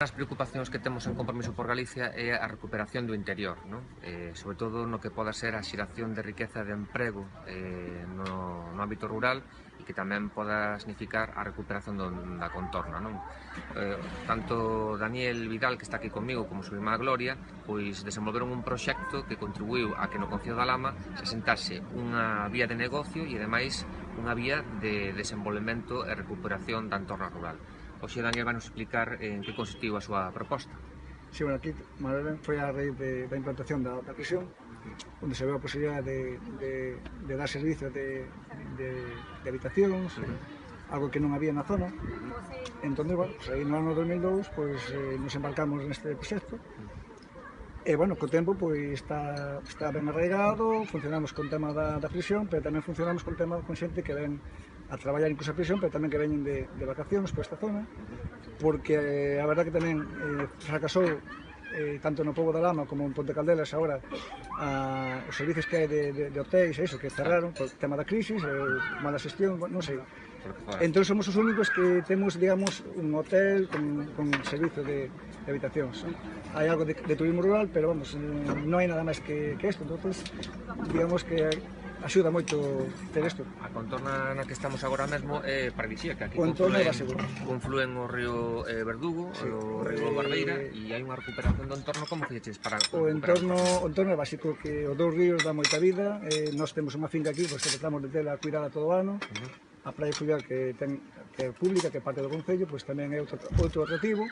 As preocupacións que temos en Compromiso por Galicia é a recuperación do interior, non? Sobre todo no que poda ser a xeración de riqueza de emprego no ámbito rural e que tamén poda significar a recuperación da contorna, non? Tanto Daniel Vidal, que está aquí comigo, como súa irmá Gloria, pois desenvolveron un proxecto que contribuiu a que no Concello da Lama se sentase unha vía de negocio e, ademais, unha vía de desenvolvemento e recuperación da entorna rural. Hoxe Daniel vai nos explicar en que consistiu a súa proposta. Sí, bueno, aquí foi a raíz da implantación da prisión, onde se veu a posibilidade de dar servicio de habitacións, algo que non había na zona. Entón, bueno, pues aí no ano 2002 pues, nos embarcamos neste proxecto. E, bueno, co tempo pues, está ben arraigado, funcionamos con tema da prisión, pero tamén funcionamos con tema con xente que ven a traballar incluso a prisión, pero tamén que veñen de vacacións por esta zona, porque a verdad que tamén fracasou tanto no Pobo da Lama como en Ponte Caldelas agora os servicios que hai de hotéis e iso, que cerraron por tema da crisis, mala xestión, non sei. Entón somos os únicos que temos, digamos, un hotel con servicio de habitacións. Hai algo de turismo rural, pero vamos, non hai nada máis que isto, entón, digamos que axuda moito ter isto. A contorna na que estamos agora mesmo é paradisíaca. Aquí confluen o río Verdugo, o río Barbeira, e hai unha recuperación do entorno. Como fixeches para recuperar? O entorno é básico, que os dous ríos dá moita vida. Nós temos unha finca aquí, pois tratamos de tela cuidada todo o ano. A praia fluvial que é pública, que é parte do Concello, pois tamén é outro atractivo,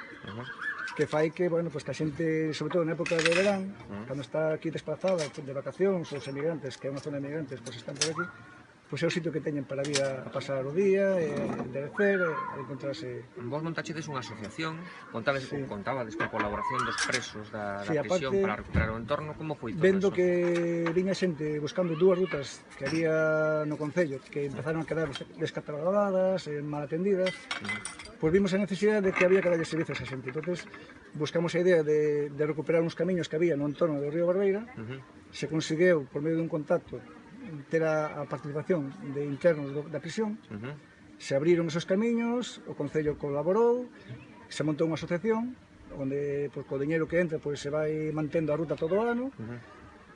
que fai que, bueno, pues que a xente, sobre todo na época de verán, cando está aquí desplazada de vacacións, os emigrantes, que é unha zona de emigrantes, pues están por aquí, pois é o sitio que teñen para vir a pasar o día, enderecer, encontrarse... Vos montaxedes unha asociación, contabades coa colaboración dos presos da prisión para recuperar o entorno. Como foi todo vendo eso? Que viña xente buscando dúas rutas que había no Concello, que empezaron a quedar descatalogadas, mal atendidas, pois vimos a necesidade de que había que darlle servicios a xente. Entón, buscamos a idea de recuperar uns camiños que había no entorno do río Barbeira. Se conseguiu, por medio dun contacto, ter a participación de internos da prisión. Se abriron esos camiños, o Concello colaborou, se montou unha asociación onde co diñeiro que entra se vai mantendo a ruta todo o ano.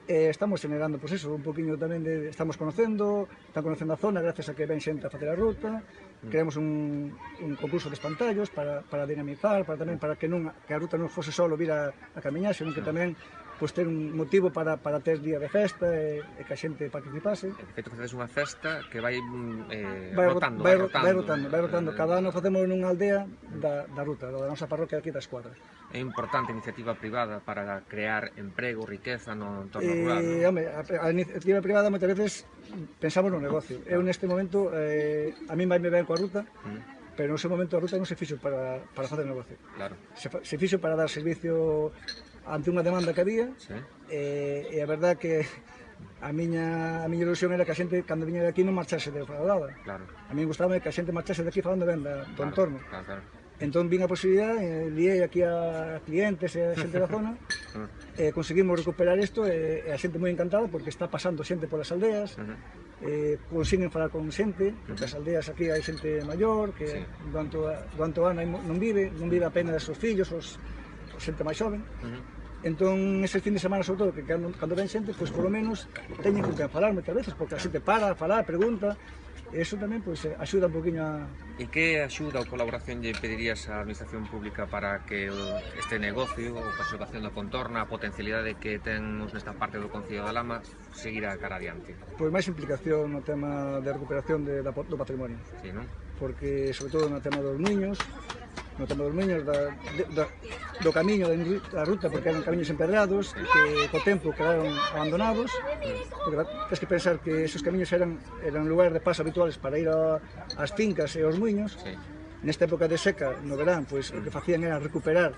Estamos generando, pois eso, un poquinho tamén están conocendo a zona gracias a que ven xente a facer a ruta. Creamos un concurso de espantallos para dinamizar, para que a ruta non fose só vir a camiñar, senón que tamén ter un motivo para ter día de festa e que a xente participase. De feito, facedes unha festa que vai rotando. Cada ano facemos nunha aldea da ruta, da nosa parroquia aquí da Escuadra. É importante a iniciativa privada para crear emprego, riqueza no entorno rural. A iniciativa privada moitas veces pensamos no negocio. Eu neste momento, a mí vai me ben coa ruta, pero no seu momento a ruta non se fixo para facer negocio. Se fixo para dar servicio ante unha demanda que había, e a verdad que a miña ilusión era que a xente, cando viña de aquí, non marchase de defraudada. A mí gustaba que a xente marchase de aquí falando ben do entorno. Entón vin a posibilidade, liei aquí a clientes e a xente da zona, conseguimos recuperar isto, e a xente moi encantada porque está pasando xente polas aldeas, consiguen falar con xente, porque as aldeas aquí hai xente maior, que durante o ano non vive apenas os fillos, xente máis xoven. Entón, ese fin de semana, sobre todo, que cando ven xente, pois, polo menos, teñen con quen falar moitas veces, porque a xente para, pregunta, e iso tamén, pois, axuda un poquinho a... E que axuda ou colaboración lle pedirías á administración pública para que este negocio, a preservación da contorna, a potencialidade que temos nesta parte do Concello da Lama, seguirá cara adiante? Pois máis implicación no tema de recuperación do patrimonio. Sí, non? Porque, sobre todo, no tema dos niños, do camiño da ruta, porque eran camiños empedrados que co tempo quedaron abandonados, porque tens que pensar que esos camiños eran lugares de paso habituales para ir ás fincas e aos muiños. Nesta época de seca, no verán, pois o que facían era recuperar,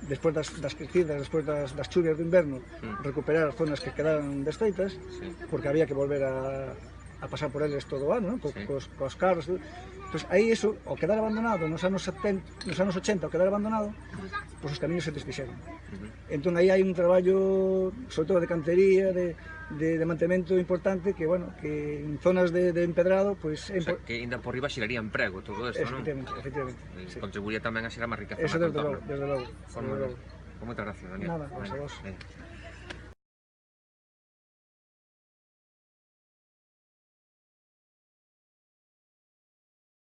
despois das crecidas, despois das chuvias do inverno, recuperar zonas que quedaran desfeitas, porque había que volver a pasar por eles todo o ano, cos carros. Pois aí iso, ao quedar abandonado nos anos 80, ao quedar abandonado, pois os camiños se desfixeron. Entón aí hai un traballo, sobre todo de cantería, de de mantemento importante que, bueno, que en zonas de empedrado, pois... O sea, que ainda por riba xeraría emprego todo isto, non? Efectivamente, sí. Contribuiría tamén a xerar máis riqueza Eso no desde contorno. logo, desde logo. Con moitas gracias, Daniel. Nada, a vos.